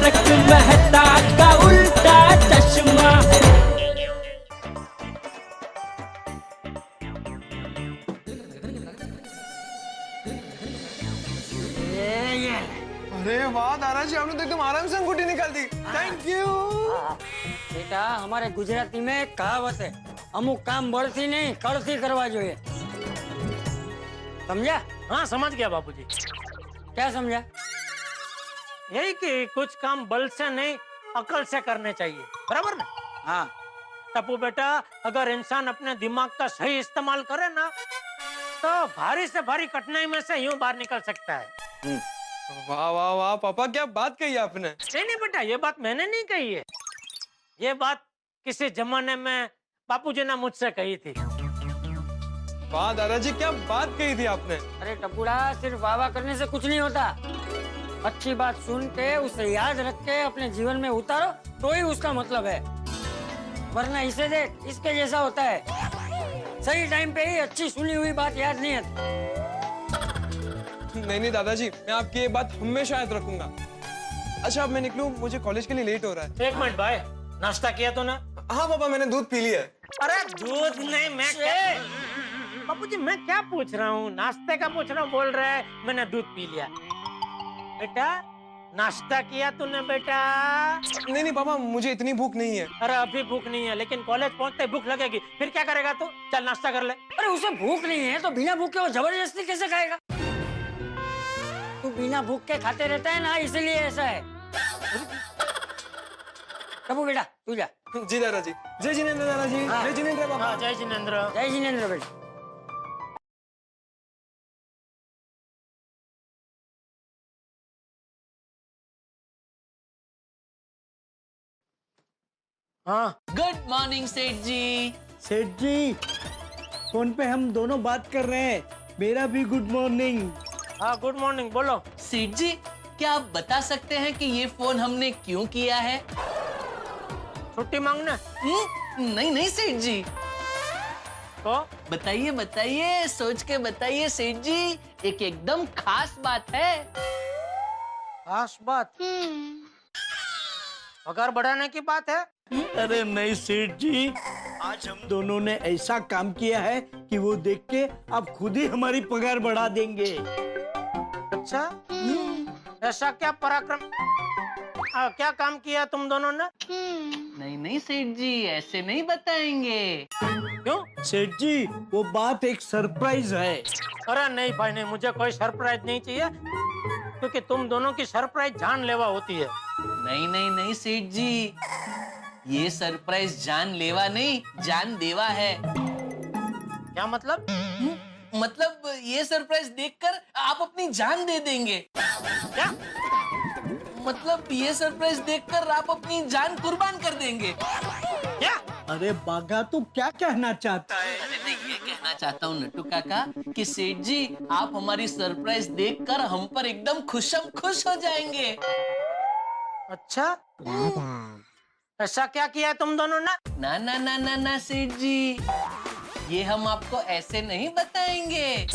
तारक मेहता का उल्टा चश्मा। अरे वाह दादाजी, आपने तो एकदम आराम से अंगूठी निकाल दी। Thank you. बेटा हमारे गुजराती में एक कहावत है, अमुक काम बड़ती नहीं कड़ती करवा જોઈએ। समझा? हाँ समझ गया बापूजी। क्या समझा? यही कि कुछ काम बल से नहीं अकल से करने चाहिए, बराबर ना? हाँ। टप्पू बेटा, अगर इंसान अपने दिमाग का सही इस्तेमाल करे ना तो भारी से भारी कठिनाई में से यूं बाहर निकल सकता है। वाह वाह वाह पापा, क्या बात कही आपने। नहीं बेटा, ये बात मैंने नहीं कही है, ये बात किसी जमाने में बापूजी ने मुझसे कही थी। वाह दादाजी, क्या बात कही थी आपने। अरे टपुड़ा, सिर्फ वाह वाह करने से कुछ नहीं होता। अच्छी बात सुन के उसे याद रख के अपने जीवन में उतारो तो ही उसका मतलब है, वरना इसे देख इसके जैसा होता है। सही टाइम पे ही अच्छी सुनी हुई बात याद नहीं आती। नहीं दादाजी, मैं आपकी ये बात हमेशा याद रखूंगा। अच्छा अब मैं निकलूं, मुझे कॉलेज के लिए लेट हो रहा है। एक मिनट भाई, नाश्ता किया तूने? हाँ पापा, मैंने दूध पी लिया है। अरे दूध नहीं, मैं बापूजी मैं क्या पूछ रहा हूँ, नाश्ते का पूछ रहा हूँ, बोल रहा है मैंने दूध पी लिया। बेटा नाश्ता किया तूने बेटा? नहीं पापा, मुझे इतनी भूख नहीं है। अरे अभी भूख नहीं है, लेकिन कॉलेज पहुंचते ही भूख लगेगी, फिर क्या करेगा तू? चल नाश्ता कर ले। अरे उसे भूख नहीं है तो बिना भूख के वो जबरदस्ती कैसे खाएगा? तू बिना भूख के खाते रहता है ना, इसलिए ऐसा है। टप्पू बेटा तू जा। जी दादाजी। जय जिनेंद्र दादाजी। हाँ। जय जिनेंद्र पापा। हाँ, जय जिनेंद्र। जय जिनेंद्र बेटा। हाँ गुड मॉर्निंग सेठ जी। सेठ जी, फोन पे हम दोनों बात कर रहे हैं, मेरा भी गुड मॉर्निंग। हाँ गुड मॉर्निंग, बोलो। सेठ जी, क्या आप बता सकते हैं कि ये फोन हमने क्यों किया है? छुट्टी मांगने? नहीं नहीं सेठ जी, तो बताइए बताइए, सोच के बताइए सेठ जी, एक एकदम खास बात है। खास बात? पगार बढ़ाने की बात है? अरे नहीं सेठ जी, आज हम दोनों ने ऐसा काम किया है कि वो देख के आप खुद ही हमारी पगार बढ़ा देंगे। अच्छा, ऐसा क्या पराक्रम, क्या काम किया तुम दोनों ने? नहीं नहीं सेठ जी, ऐसे नहीं बताएंगे। क्यों? सेठ जी, वो बात एक सरप्राइज है। अरे नहीं भाई नहीं, मुझे कोई सरप्राइज नहीं चाहिए, क्योंकि तुम दोनों की सरप्राइज जानलेवा होती है। नहीं नहीं नहीं सेठ जी, ये सरप्राइज जानलेवा नहीं, जानदेवा है। क्या मतलब? मतलब ये सरप्राइज देखकर आप अपनी जान दे देंगे। क्या मतलब ये सरप्राइज देखकर आप अपनी जान कुर्बान कर देंगे। क्या? अरे बागा, तू क्या कहना चाहता है? अरे मैं ये कहना चाहता हूँ नट्टू काका कि सेठ जी आप हमारी सरप्राइज देखकर हम पर एकदम खुशम खुश हो जाएंगे। अच्छा, ऐसा क्या किया है तुम दोनों ने? ना ना ना ना ना सेठ जी, ये हम आपको ऐसे नहीं बताएंगे।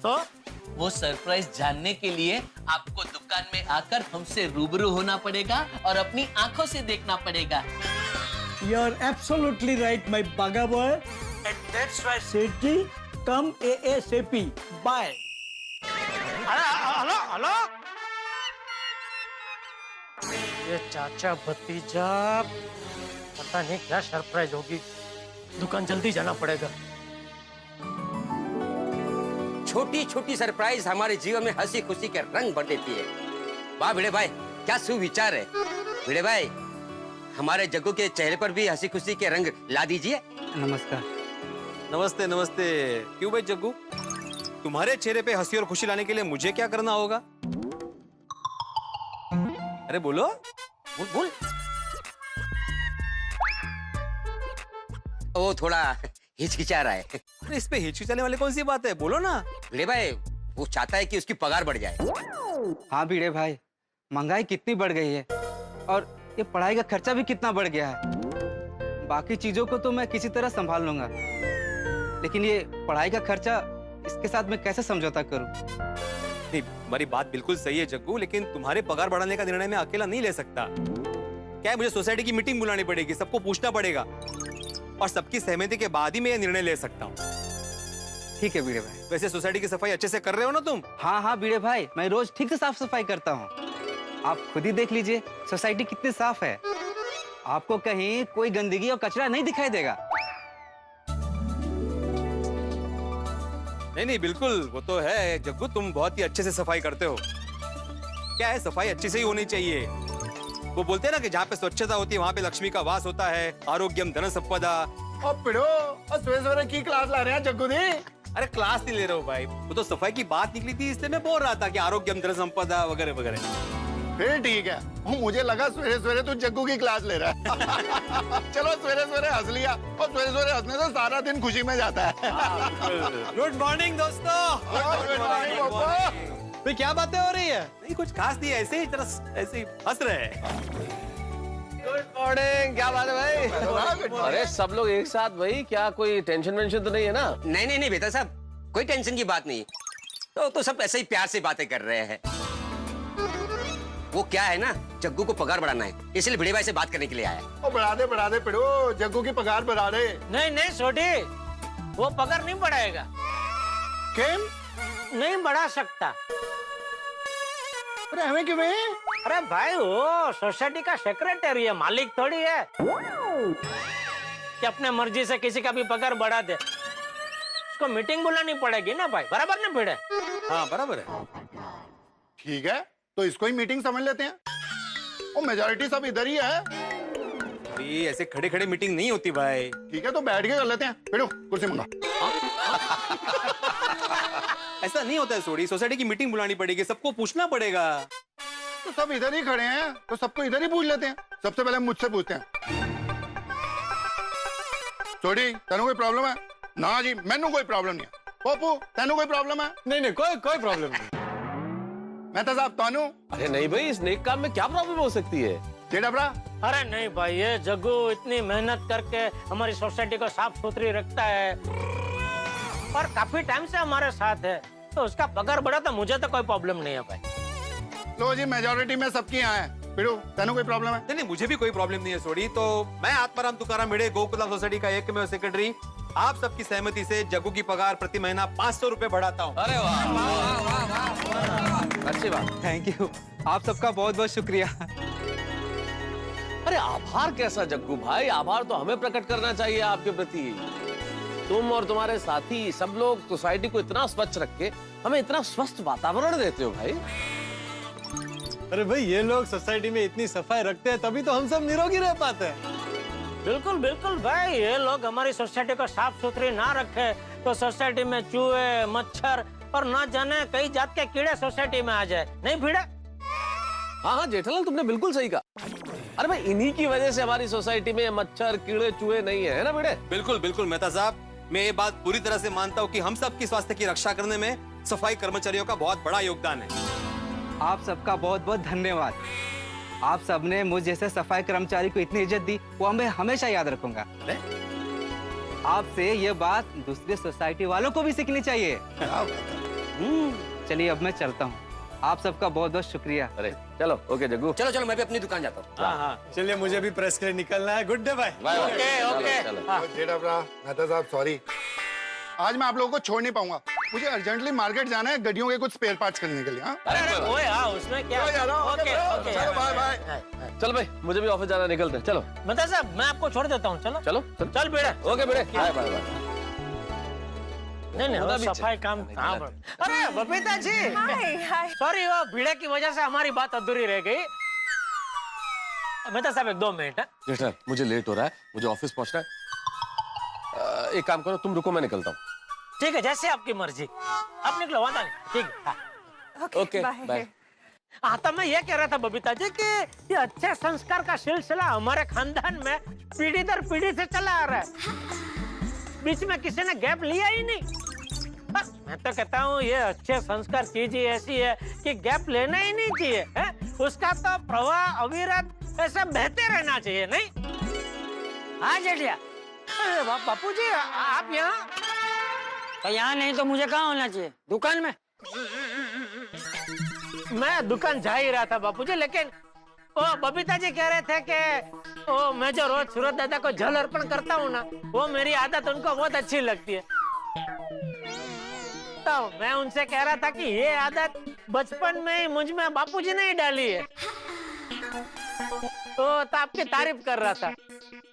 तो वो सरप्राइज जानने के लिए आपको दुकान में आकर हमसे रूबरू होना पड़ेगा और अपनी आंखों से देखना पड़ेगा। You are absolutely right, my baga boy. and that's why सेठ जी, come ASAP. Bye. अरे हेलो हेलो, ये चाचा भतीजा, पता नहीं क्या सरप्राइज होगी, दुकान जल्दी जाना पड़ेगा। छोटी छोटी सरप्राइज हमारे जीवन में हंसी खुशी के रंग भर देती है। वाह भिड़े भाई, क्या सुविचार है। भिड़े भाई, हमारे जग्गू के चेहरे पर भी हंसी खुशी के रंग ला दीजिए। नमस्कार। नमस्ते नमस्ते। क्यों भाई जग्गू, तुम्हारे चेहरे पे हंसी और खुशी लाने के लिए मुझे क्या करना होगा? अरे बोलो, बोल बोल। वो थोड़ा हिचकिचा रहा है। अरे इस पे हिचकिचाने वाली कौन सी बात है, बोलो ना। भिड़े भाई, वो चाहता है कि उसकी पगार बढ़ जाए। हाँ भिड़े भाई, महंगाई कितनी बढ़ गई है और ये पढ़ाई का खर्चा भी कितना बढ़ गया है। बाकी चीजों को तो मैं किसी तरह संभाल लूंगा, लेकिन ये पढ़ाई का खर्चा, इसके साथ मैं कैसे समझौता करूं? नहीं, तुम्हारी बात बिल्कुल सही है जग्गू, लेकिन तुम्हारे पगार बढ़ाने का निर्णय मैं अकेला नहीं ले सकता। क्या है, मुझे सोसाइटी की मीटिंग बुलानी पड़ेगी, सबको पूछना पड़ेगा और सबकी सहमति के बाद ही मैं ये निर्णय ले सकता हूँ। ठीक है भिड़े भाई। वैसे सोसाइटी की सफाई अच्छे से कर रहे हो ना तुम? हाँ हाँ भिड़े भाई, मैं रोज ठीक से साफ सफाई करता हूँ। आप खुद ही देख लीजिए सोसाइटी कितनी साफ है, आपको कहीं कोई गंदगी और कचरा नहीं दिखाई देगा। नहीं नहीं, बिल्कुल वो तो है जग्गू, तुम बहुत ही अच्छे से सफाई करते हो। क्या है, सफाई अच्छी से ही होनी चाहिए। वो बोलते हैं ना कि जहाँ पे स्वच्छता होती है वहाँ पे लक्ष्मी का वास होता है, आरोग्यम धन संपदा। और पिड़ो, और सवेरे की क्लास ला रहे हैं जग्गू दी? अरे क्लास नहीं ले रहा हूँ भाई, वो तो सफाई की बात निकली थी इसलिए मैं बोल रहा था कि आरोग्यम धन संपदा वगैरह वगैरह। फिर ठीक है, मुझे लगा सवेरे तू जग्गू की क्लास ले रहा है। चलो सवेरे हंस लिया, और सवेरे हंसने से सारा दिन खुशी में जाता है। गुड मॉर्निंग दोस्तों। गुड मॉर्निंग पापा। तो क्या बातें हो रही है? नहीं कुछ खास नहीं, ऐसे ही तरह ऐसे ही हंस रहे हैं। गुड मॉर्निंग, क्या बात है भाई? अरे सब लोग एक साथ भाई, क्या कोई टेंशन वेंशन तो नहीं है ना? नहीं नहीं नहीं बेटा साहब, कोई टेंशन की बात नहीं। तो सब ऐसे ही प्यार से बातें कर रहे हैं। वो क्या है ना, जग्गू को पगार बढ़ाना है, इसलिए भिड़े भाई से बात करने के लिए आया। बढ़ा दे पिड़ो, जग्गू की पगार बढ़ा दे। नहीं नहीं छोटे, वो पगार नहीं बढ़ाएगा। क्यों नहीं बढ़ा सकता। अरे हमें क्यों? अरे भाई वो सोसाइटी का सेक्रेटरी है, मालिक थोड़ी है कि अपने मर्जी से किसी का भी पगार बढ़ा दे। उसको मीटिंग बुलानी पड़ेगी ना भाई, बराबर ना भिड़े? हाँ बराबर है। ठीक है, तो इसको ही मीटिंग समझ लेते हैं। वो मेजॉरिटी सब इधर ही है। अभी ऐसे खड़े खड़े मीटिंग नहीं होती भाई। ठीक है, तो बैठ के कर लेते हैं। पिड़ो कुर्सी मंगा। ऐसा नहीं होता है सोडी, सोसाइटी की मीटिंग बुलानी पड़ेगी, सबको पूछना पड़ेगा। तो सब इधर ही खड़े हैं, तो सबको इधर ही पूछ लेते हैं। सबसे पहले मुझसे पूछते हैं। सोडी, तेनू कोई प्रॉब्लम है? ना जी, मैनू कोई प्रॉब्लम नहीं है। पप्पू, तेनू कोई प्रॉब्लम है? नहीं कोई प्रॉब्लम नहीं। मेहता साहब, तानू? अरे नहीं भाई, इस नेक काम में क्या प्रॉब्लम हो सकती है? डबरा? अरे नहीं भाई, ये जग्गू इतनी मेहनत करके हमारी सोसाइटी को साफ सुथरी रखता है और काफी टाइम से हमारे साथ है, तो उसका पगार बढ़ा तो मुझे तो कोई प्रॉब्लम नहीं है भाई। लो जी, मेजॉरिटी में सबकी यहाँ है। पिड़ो, तेनू कोई प्रॉब्लम है? नहीं मुझे भी कोई प्रॉब्लम नहीं है सोडी। तो मैं आत्माराम तुकाराम भिड़े, गोकुलम सोसाइटी का एकमेव सेक्रेटरी, आप सबकी सहमति से जग्गू की पगार प्रति महीना 500 रुपए बढ़ाता हूँ। अरे वाह, अच्छी बात। थैंक यू, आप सबका बहुत बहुत शुक्रिया। अरे आभार कैसा जग्गू भाई, आभार तो हमें प्रकट करना चाहिए आपके प्रति। तुम और तुम्हारे साथी सब लोग सोसाइटी को इतना स्वच्छ रख के हमें इतना स्वस्थ वातावरण देते हो भाई। अरे भाई, ये लोग सोसाइटी में इतनी सफाई रखते हैं तभी तो हम सब निरोगी रह पाते हैं। बिल्कुल बिल्कुल भाई, ये लोग हमारी सोसाइटी को साफ सुथरी ना रखे तो सोसाइटी में चूहे, मच्छर और न जाने कई जात के कीड़े सोसाइटी में आ जाए। नहीं भिड़े? हाँ जेठालाल, तुमने बिल्कुल सही कहा। अरे भाई, इन्हीं की वजह से हमारी सोसाइटी में मच्छर, कीड़े, चूहे नहीं है ना भिड़े? बिल्कुल बिल्कुल मेहता साहब, मैं ये बात पूरी तरह से मानता हूँ कि हम सबकी स्वास्थ्य की रक्षा करने में सफाई कर्मचारियों का बहुत बड़ा योगदान है। आप सबका बहुत बहुत धन्यवाद। आप सबने मुझ जैसे सफाई कर्मचारी को इतनी इज्जत दी, वो मैं हमेशा याद रखूंगा। आपसे ये बात दूसरे सोसाइटी वालों को भी सीखनी चाहिए। चलिए अब मैं चलता हूँ, आप सबका बहुत बहुत शुक्रिया। अरे चलो, ओके जग्गू। चलो चलो, मैं भी अपनी दुकान जाता हूँ। हाँ, चलिए मुझे भी प्रेस के लिए निकलना है। गुड डे भाई। ओके डबरा, मेहता साहब सॉरी, आज मैं आप लोगों को छोड़ नहीं पाऊंगा। मुझे अर्जेंटली मार्केट जाना है गाड़ियों के कुछ स्पेयर पार्ट्स खरीदने के लिए। अरे ओए हाँ, उसमें क्या? चलो बाय बाय। चल भाई, मुझे भी ऑफिस जाना, निकलते हैं। चलो मतलब साहब, मैं आपको छोड़ देता हूँ। चलो चलो चल बेड़ा। ओके बेड़े, बाय बाय बाय। नहीं वो सफाई काम। हाँ अरे बबीता जी, सॉरी, वो भीड़े की वजह से हमारी बात अधूरी रह गई। मेहता साहब 1-2 मिनट। जेठा, मुझे लेट हो रहा है, मुझे ऑफिस पहुंचना है। एक काम करो, तुम रुको, मैं निकलता हूँ। ठीक है, जैसे आपकी मर्जी। आप निकलो, वादा नहीं। ठीक है, ओके बाय। हाँ, तो मैं ये कह रहा था बबीता जी कि ये अच्छे संस्कार का सिलसिला हमारे खानदान में पीढ़ी दर पीढ़ी से चला आ रहा है। बीच में किसी ने गैप लिया ही नहीं। बस मैं तो कहता हूँ ये अच्छे संस्कार चीज ही ऐसी है कि गैप लेना ही नहीं चाहिए है? उसका तो प्रवाह अविरत ऐसा बहते रहना चाहिए। नहीं? हाँ जेठिया। अरे बापू जी, आप यहाँ? तो यहाँ नहीं तो मुझे कहाँ होना चाहिए? दुकान में। मैं दुकान जा ही रहा था बापूजी, लेकिन वो बबीता जी कह रहे थे कि वो मैं जो रोज सूरत दादा को जल अर्पण करता हूँ ना, वो मेरी आदत उनको बहुत अच्छी लगती है। तो मैं उनसे कह रहा था कि ये आदत बचपन में ही मुझ में बापूजी ने ही डाली है। तो आपकी तारीफ कर रहा था,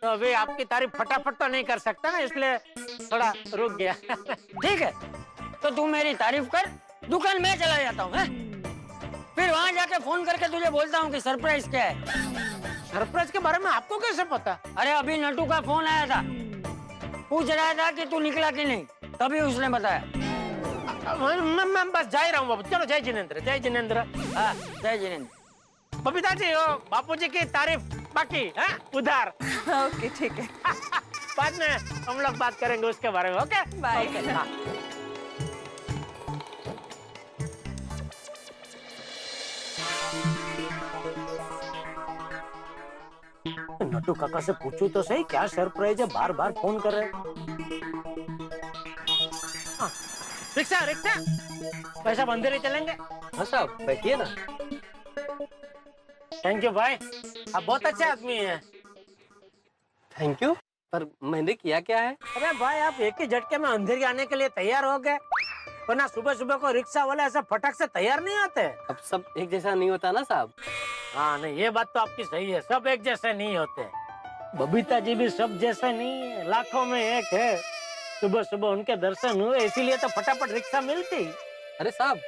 तो अभी आपकी तारीफ फटाफट तो नहीं कर सकता ना, इसलिए थोड़ा रुक गया। ठीक है, तो तू मेरी तारीफ कर, दुकान में चला जाता हूँ, फिर वहाँ जाके फोन करके तुझे बोलता हूँ कि सरप्राइज क्या है। सरप्राइज के बारे में आपको कैसे पता? अरे अभी नटू का फोन आया था, पूछ रहा था कि तू निकला कि नहीं, तभी उसने बताया। मैं बस जा ही रहा हूँ बाबू। चलो, जय जिनेंद्र, जय जिनेंद्र। हाँ, जय जिनेंद्र। बबीता जी, वो बापूजी की तारीफ बाकी है उधार। ओके, ठीक है। बाद में हम लोग बात करेंगे उसके बारे में। Okay, bye. हाँ। नटू काका से पूछू तो सही, क्या सरप्राइज है, बार बार फोन कर रहे। रिक्शा, रिक्शा, पैसा मंदिर ही चलेंगे। हाँ साहब, बैठिए ना। थैंक यू भाई, आप बहुत अच्छे आदमी हैं। थैंक यू, पर मैंने किया क्या है? अरे भाई, आप एक ही झटके में अंधेरी आने के लिए तैयार हो गए, वरना सुबह सुबह को रिक्शा वाला ऐसा फटक से तैयार नहीं होते। अब सब एक जैसा नहीं होता ना साहब। हाँ नहीं, ये बात तो आपकी सही है, सब एक जैसे नहीं होते। बबीता जी भी सब जैसे नहीं है, लाखों में एक है। सुबह सुबह उनके दर्शन हुए, इसीलिए तो फटाफट रिक्शा मिलती। अरे साहब,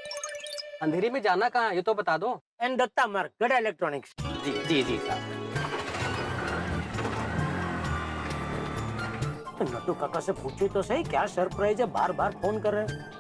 अंधेरी में जाना कहाँ है ये तो बता दो। एन दत्ता मार्ग, गड़ा इलेक्ट्रॉनिक्स। जी जी जी साहब। नटू काका से पूछू तो सही, क्या सरप्राइज है, बार बार फोन कर रहे हैं।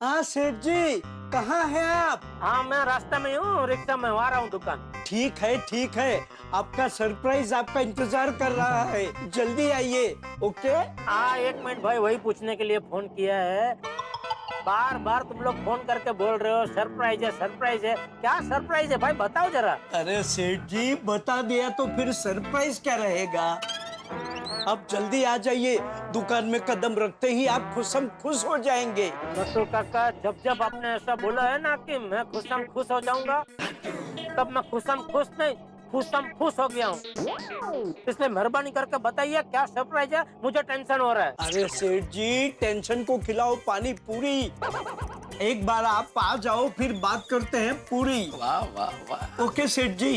हाँ सेठ जी, कहाँ हैं आप? हाँ, मैं रास्ते में हूँ, रिक्शा में आ रहा हूँ दुकान। ठीक है, ठीक है, आपका सरप्राइज आपका इंतजार कर रहा है, जल्दी आइए। ओके। हाँ, एक मिनट भाई, वही पूछने के लिए फोन किया है। बार बार तुम लोग फोन करके बोल रहे हो सरप्राइज है, सरप्राइज है। क्या सरप्राइज है भाई, बताओ जरा। अरे सेठ जी, बता दिया तो फिर सरप्राइज क्या रहेगा। आप जल्दी आ जाइए, दुकान में कदम रखते ही आप खुशम खुश हो जाएंगे। नटू काका, जब जब आपने ऐसा बोला है ना कि मैं खुशम खुश हो जाऊंगा, तब मैं खुशम खुश नहीं, खुशम खुश हो गया हूँ। इसलिए मेहरबानी करके बताइए क्या सरप्राइज है, मुझे टेंशन हो रहा है। अरे सेठ जी, टेंशन को खिलाओ पानी पूरी। एक बार आप आ जाओ, फिर बात करते हैं पूरी। वाह वाह वाह। ओके सेठ जी।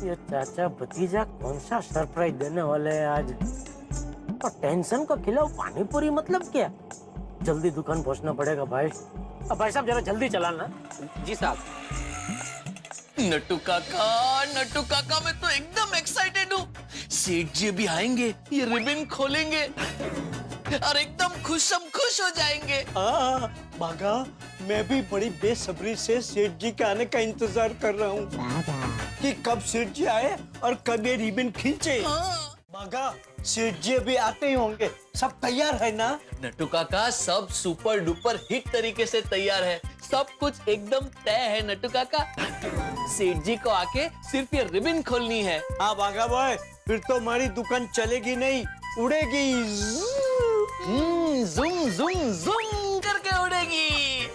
ये चाचा भतीजा कौन सा सरप्राइज देने वाले हैं आज? और टेंशन को खिलाओ पानी पूरी मतलब क्या? जल्दी दुकान पहुंचना पड़ेगा भाई। अब भाई साहब जरा जल्दी चलाना। जी साहब। नट्टू काका मैं तो एकदम एक्साइटेड हूँ। सेठ जी भी आएंगे, ये रिबन खोलेंगे और एकदम खुशम खुश हो जाएंगे। बागा, मैं भी बड़ी बेसब्री से सेठ जी के आने का इंतजार कर रहा हूँ कि कब सेठ जी आए और कब ये रिबन खींचे। बागा, सेठ जी अभी आते ही होंगे, सब तैयार है ना? नट्टू काका, सब सुपर डुपर हिट तरीके से तैयार है, सब कुछ एकदम तय है नट्टू काका। सेठ जी को आके सिर्फ ये रिबन खोलनी है। हाँ बागा भाई, फिर तो हमारी दुकान चलेगी नहीं, उड़ेगी। जुम जुम जुम करके उड़ेगी।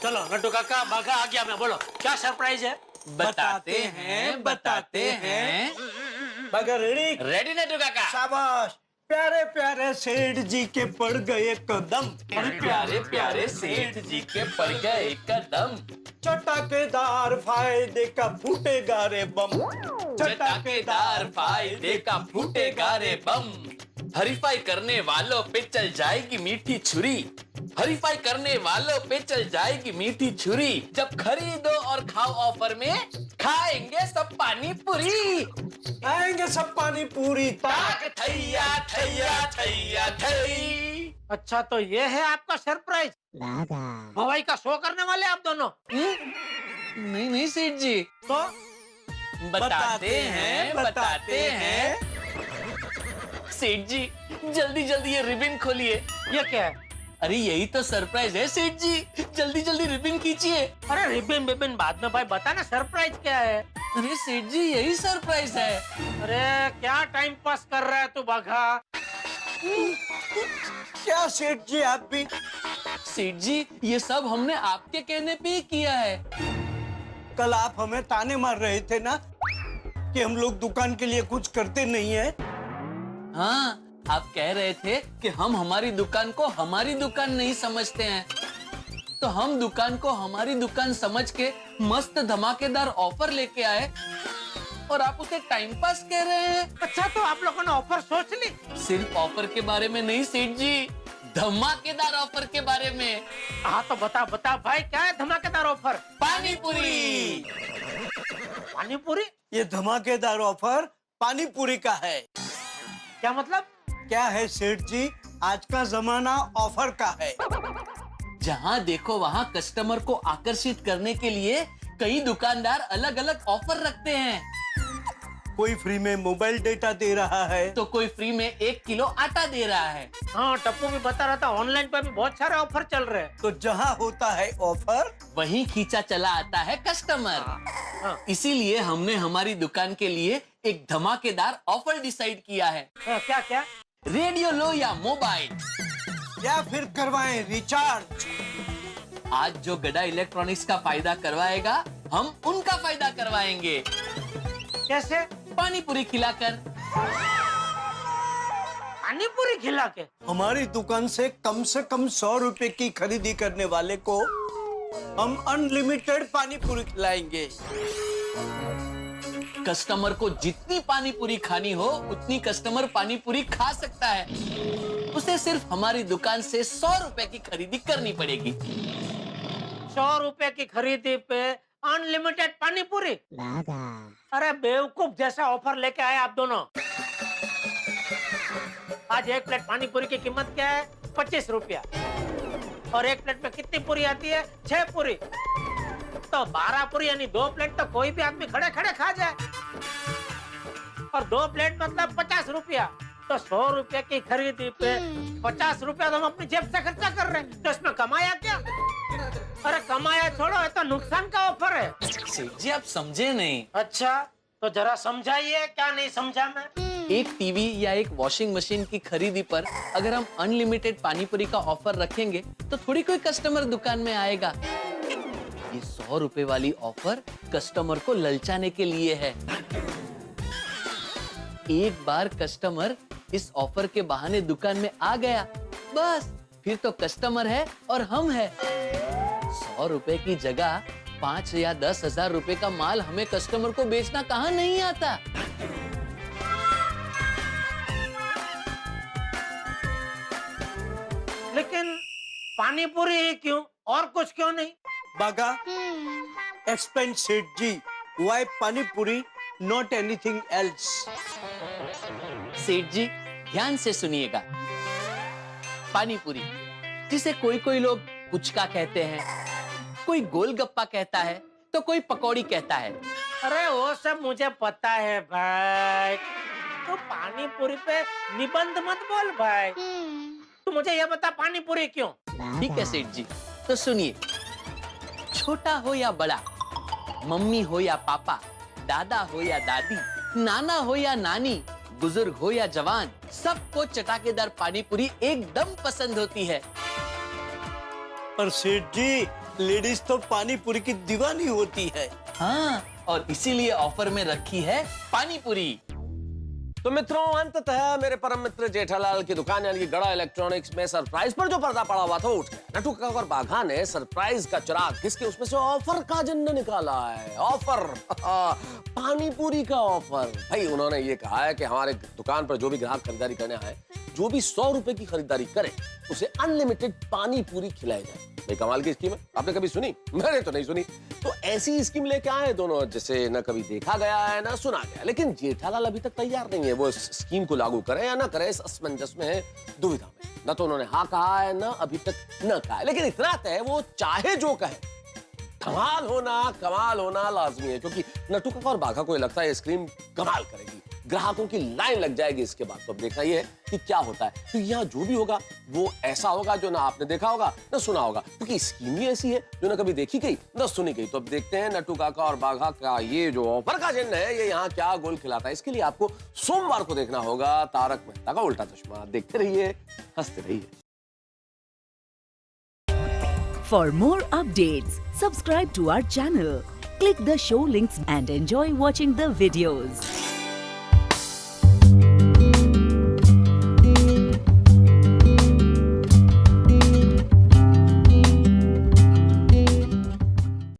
चलो नट्टू काका, बागा आ गया मैं, बोलो क्या सरप्राइज है? बताते हैं बताते हैं। बागा रेडी? रेडी नट्टू काका। शाबाश। प्यारे प्यारे सेठ जी के पड़ गए कदम, प्यारे प्यारे सेठ जी के पड़ गए कदम। चटाकेदार फायदे का फूटेगा रे बम, चटाकेदार फायदे का फूटेगा रे बम। हरीफाई करने वालों पे चल जाएगी मीठी छुरी, हरीफाई करने वालों पे चल जाएगी मीठी छुरी। जब खरीदो और खाओ ऑफर में, खाएंगे सब पानी पूरी, आएंगे सब पानी पूरी। ताक थैया थैया थैया थई। अच्छा, तो ये है आपका सरप्राइज? हवाई का शो करने वाले आप दोनों? नहीं नहीं सेठ जी, तो बताते हैं। सेठ जी, जल्दी जल्दी ये रिबन खोलिए। ये क्या है? अरे यही तो सरप्राइज है सेठ जी, जल्दी जल्दी रिबन खींचिए। अरे रिबन बिबन बाद में भाई, बता ना सरप्राइज क्या है। अरे सेठ जी यही सरप्राइज है। अरे क्या टाइम पास कर रहा है तू बाघा? क्या सेठ जी आप भी? सेठ जी ये सब हमने आपके कहने पे ही किया है। कल आप हमें ताने मार रहे थे ना कि हम लोग दुकान के लिए कुछ करते नहीं है। हाँ, आप कह रहे थे कि हम हमारी दुकान को हमारी दुकान नहीं समझते हैं, तो हम दुकान को हमारी दुकान समझ के मस्त धमाकेदार ऑफर लेके आए और आप उसे टाइम पास कह रहे हैं। अच्छा तो आप लोगों ने ऑफर सोच ली? सिर्फ ऑफर के बारे में नहीं सेठ जी, धमाकेदार ऑफर के बारे में। हाँ तो बता बता भाई, क्या है धमाकेदार ऑफर? पानी पूरी। पानी पूरी? ये धमाकेदार ऑफर पानी पूरी का है। क्या मतलब? क्या है सेठ जी, आज का जमाना ऑफर का है। जहाँ देखो वहाँ कस्टमर को आकर्षित करने के लिए कई दुकानदार अलग अलग ऑफर रखते हैं। कोई फ्री में मोबाइल डेटा दे रहा है, तो कोई फ्री में 1 किलो आटा दे रहा है। हाँ टप्पू भी बता रहा था, ऑनलाइन पर भी बहुत सारे ऑफर चल रहे हैं। तो जहाँ होता है ऑफर वहीं खींचा चला आता है कस्टमर। इसीलिए हमने हमारी दुकान के लिए एक धमाकेदार ऑफर डिसाइड किया है। क्या क्या? रेडियो लो या मोबाइल, या फिर करवाएं रिचार्ज। आज जो गड़ा इलेक्ट्रॉनिक्स का फायदा करवाएगा, हम उनका फायदा करवाएंगे। कैसे? पानी पूरी खिलाकर। पानी पूरी खिला के? हमारी दुकान से कम 100 रुपए की खरीदी करने वाले को हम अनलिमिटेड पानी पूरी खिलाएंगे। कस्टमर को जितनी पानी पूरी खानी हो उतनी कस्टमर पानी पूरी खा सकता है। उसे सिर्फ हमारी दुकान से 100 रुपए की खरीदी करनी पड़ेगी। 100 रुपए की खरीदी पे अनलिमिटेड पानी पूरी? अरे बेवकूफ जैसा ऑफर लेके आए आप दोनों। आज एक प्लेट पानी पूरी की कीमत क्या है? 25 रुपया। और एक प्लेट में कितनी पूरी आती है? 6 पूरी। तो 12 पूरी यानी 2 प्लेट तो कोई भी आदमी खड़े खड़े खा जाए। और 2 प्लेट मतलब 50 रुपया। तो 100 रुपया की खरीदी पे 50 रुपया तो हम अपनी जेब से खर्चा कर रहे हैं, तो इसमें कमाया क्या? अरे कमाया छोड़ो, है तो नुकसान का ऑफर है। सेठ जी आप समझे नहीं। अच्छा तो जरा समझाइए, क्या नहीं समझा मैं? एक टीवी या एक वॉशिंग मशीन की खरीदी पर अगर हम अनलिमिटेड पानी पूरी का ऑफर रखेंगे तो थोड़ी कोई कस्टमर दुकान में आएगा। ये 100 रुपए वाली ऑफर कस्टमर को ललचाने के लिए है। एक बार कस्टमर इस ऑफर के बहाने दुकान में आ गया, बस फिर तो कस्टमर है और हम है। 100 रुपए की जगह 5 या 10 हजार रुपए का माल हमें कस्टमर को बेचना कहाँ नहीं आता। लेकिन पानी पूरी ही क्यों, और कुछ क्यों नहीं? बागा एक्सप्लेन सेठ जी, व्हाई पानी पूरी नॉट एनीथिंग एल्स। सेठ जी ध्यान से सुनिएगा। पानी पूरी जिसे कोई कोई लोग पुचका कहते हैं, कोई गोलगप्पा कहता है, तो कोई पकौड़ी कहता है। अरे वो सब मुझे पता है भाई, तो पानी पूरी पे निबंध मत बोल भाई। तू मुझे ये बता पानी पूरी क्यों? ठीक है सेठ जी, तो सुनिए। छोटा हो या बड़ा, मम्मी हो या पापा, दादा हो या दादी, नाना हो या नानी, बुजुर्ग हो या जवान, सबको चटाकेदार पानी पूरी एकदम पसंद होती है। पर सेठ जी लेडीज तो पानी पूरी की दीवानी होती है। हाँ, और इसीलिए ऑफर में रखी है पानी पूरी। तो मित्रों अंततः मेरे परम मित्र जेठालाल की दुकान यानी कि गड़ा इलेक्ट्रॉनिक्स में सरप्राइज पर जो पर्दा पड़ा हुआ था उठ गया। नटू काका और बाघा ने सरप्राइज का चिराग किसके उसमें से ऑफर का झंडा निकाला है। ऑफर पानी पूरी का ऑफर। भाई उन्होंने ये कहा है कि हमारे दुकान पर जो भी ग्राहक खरीदारी करने आए, जो भी 100 रुपए की खरीदारी करे उसे अनलिमिटेड पानी पूरी खिलाई जाए। ये कमाल की स्कीम है, आपने कभी सुनी? मैंने तो नहीं सुनी। तो ऐसी स्कीम लेके आए दोनों, जिसे न कभी देखा गया है ना सुना गया। लेकिन जेठालाल अभी तक तैयार नहीं है वो इस स्कीम को लागू करे या ना करे। इस असमंजस में है, दुविधा में। न तो उन्होंने हाँ कहा है, ना अभी तक न कहा है। लेकिन इतना तय वो चाहे जो कहे, कमाल होना लाजमी है। क्योंकि नटू काका और बाघा को लगता है ये स्कीम कमाल करेगी, ग्राहकों की लाइन लग जाएगी इसके बाद। तो अब देखना ये है कि क्या होता है। तो यहाँ जो भी होगा वो ऐसा होगा जो ना आपने देखा होगा ना सुना होगा, क्योंकि स्कीम ही ऐसी है जो ना कभी देखी गई ना सुनी गई। तो अब देखते हैं नट्टू काका और बाघा का ये जो ऑफर का चिन्ह है ये यहाँ क्या गोल खिलाता है। इसके लिए आपको सोमवार को देखना होगा तारक मेहता का उल्टा चश्मा। देखते रहिए, हंसते रहिए। For more updates, subscribe to our channel, click the show links and enjoy watching the videos.